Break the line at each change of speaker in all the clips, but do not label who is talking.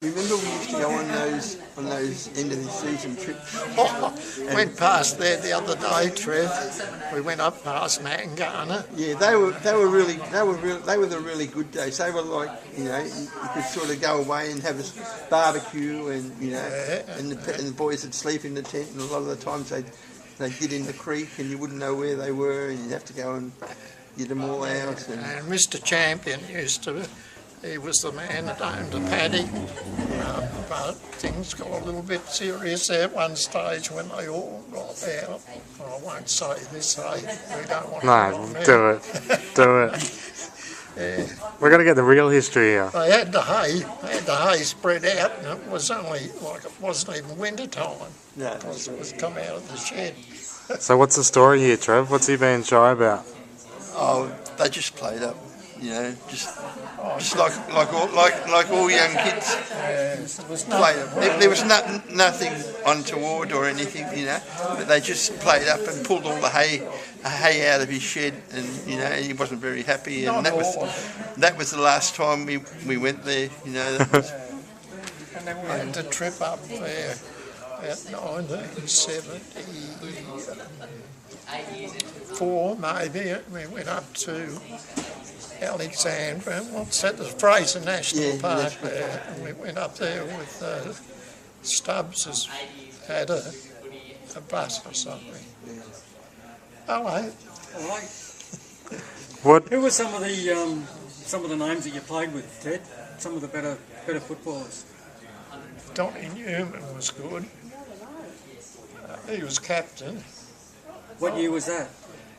Remember we used to go on those end of the season trips.
Went past there the other day, Trev. We went up past Mangana.
Yeah, they were the really good days. They were like, you could sort of go away and have a barbecue, and and the boys would sleep in the tent, and a lot of the times they'd get in the creek and you wouldn't know where they were, and you'd have to go and get them all out.
And Mr. Champion he was the man that owned a paddock, but things got a little bit serious there at one stage when they all got out. I won't say this, we don't want to
do it.
Yeah.
We're going to get the real history here.
They had the hay spread out, and it was only like it wasn't even winter time.
No,
because it was come out of the shed.
So what's the story here, Trev? What's he being shy about?
Oh, they just played up, just like all young kids. Played up. There was nothing untoward or anything, but they just played up and pulled all the hay out of his shed, and he wasn't very happy, and that was the last time we went there. That was.
And then we had to trip up there at 1974, maybe. We went up to Alexandra, what's that, the Fraser National Park there, and we went up there with Stubbs had a bus or something. Hello.
What?
Who were some of the names that you played with, Ted? Some of the better footballers.
Donnie Newman was good. He was captain.
What year was that?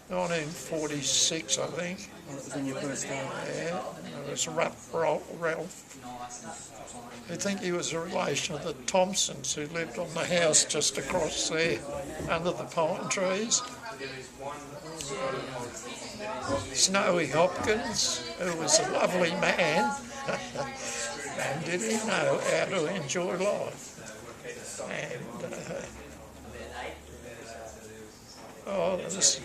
1946, I think.
Well, that was when you first started.
Yeah, it was Ralph. I think he was a relation of the Thompsons who lived on the house just across there under the pine trees. Snowy Hopkins, who was a lovely man, and did he know how to enjoy life. And there's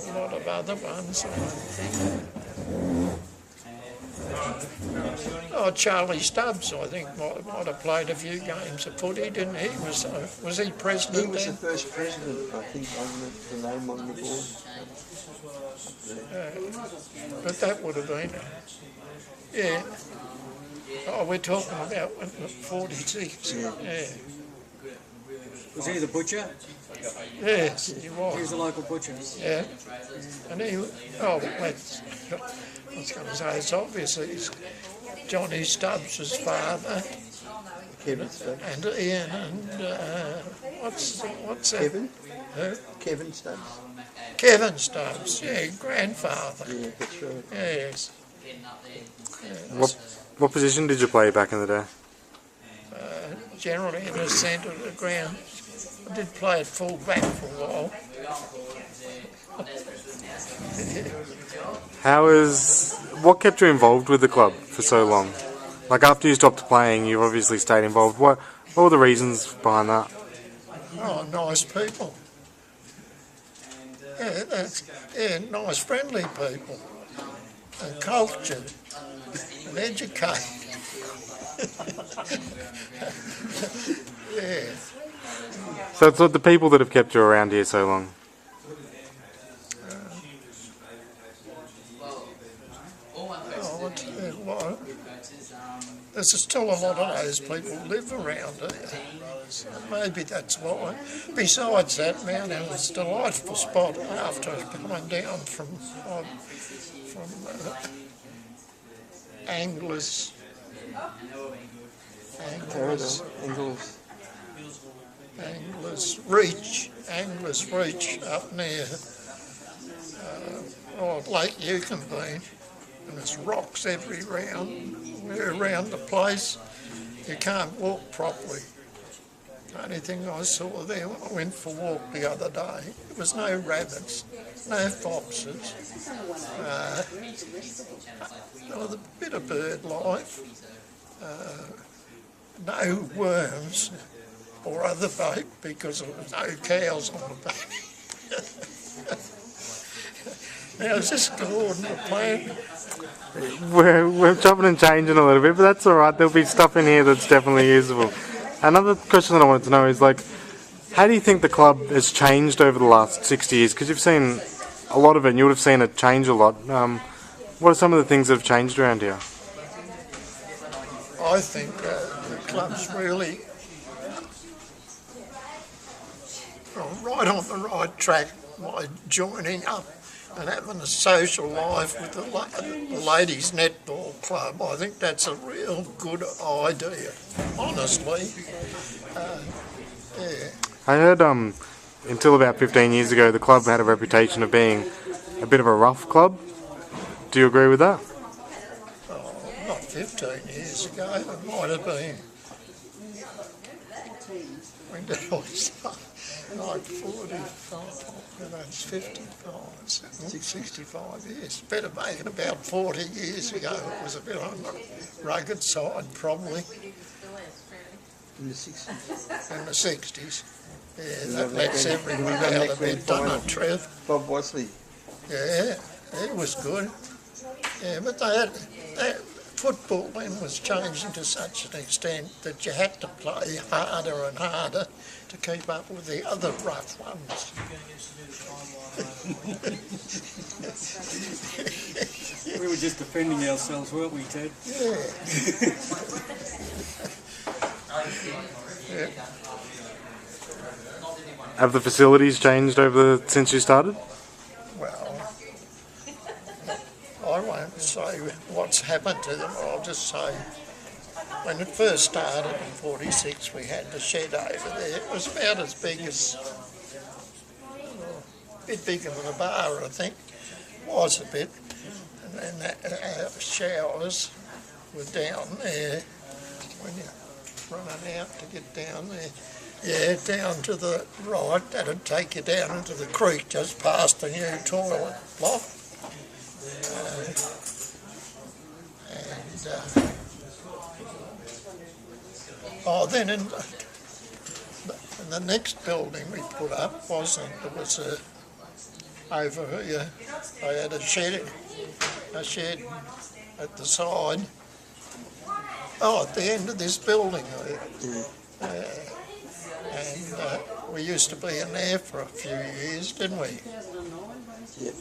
a lot of other ones. Charlie Stubbs, I think, might have played a few games of footy, didn't he? Was he president?
He was the first president, I think, on the name on the board.
But that would have been, yeah. Oh, we're talking about 46. Yeah.
Was he the butcher?
Yes, he was.
He was a local butcher.
Yeah. And I was going to say, it's obviously Johnny Stubbs' father.
Kevin Stubbs.
And Ian and what's that?
Kevin?
Who?
Kevin Stubbs.
Kevin Stubbs, yeah, grandfather.
Yeah, that's right.
Yes.
What position did you play back in the day?
Generally in the centre of the ground. I did play at full back for a while.
What kept you involved with the club for so long? Like after you stopped playing, you obviously stayed involved. What were the reasons behind that?
Oh, nice people. Yeah, nice, friendly people. And cultured and educated. Yeah.
So it's like the people that have kept you around here so long.
There's still a lot of those people live around here. So maybe that's why. Besides that, Mount Ellen's a delightful spot after coming down from Anglers Reach up near Lake Eucambine, and there's rocks around the place. You can't walk properly. The only thing I saw there when I went for a walk the other day, there was no rabbits, no foxes. There was a bit of bird life, no worms or other bait because there was no cows on the bank. Now, is this Gordon the plant?
We're chopping and changing a little bit, but that's alright. There'll be stuff in here that's definitely usable. Another question that I wanted to know is, like, how do you think the club has changed over the last 60 years? Because you've seen a lot of it and you would have seen it change a lot. What are some of the things that have changed around here?
I think the club's really right on the right track by joining up and having a social life with the ladies netball club. I think that's a real good idea, honestly. Yeah.
I heard until about 15 years ago the club had a reputation of being a bit of a rough club. Do you agree with that?
Oh, not 15 years ago, it might have been. When did I start? Like 45, that's 55, 65 years. Better make it about 40 years ago. It was a bit on the rugged side, probably.
In the 60s.
In the 60s. Yeah, that lets everyone out a bit, doesn't it, Trev?
Bob Wasley.
Yeah, it was good. Yeah, but that football then was changing to such an extent that you had to play harder and harder to keep up with the other rough ones.
We were just defending ourselves, weren't we, Ted?
Yeah. Yeah.
Have the facilities changed since you started?
Well, I won't say what's happened to them. I'll just say when it first started in 46, we had the shed over there. It was about as big as, a bit bigger than a bar, I think. Was a bit. And then our showers were down there when you're running out to get down there. Yeah, down to the right. That'd take you down into the creek just past the new toilet block. Then in the next building we put up was over here. I had a shed at the side. Oh, at the end of this building. And we used to be in there for a few years, didn't we?
Yep.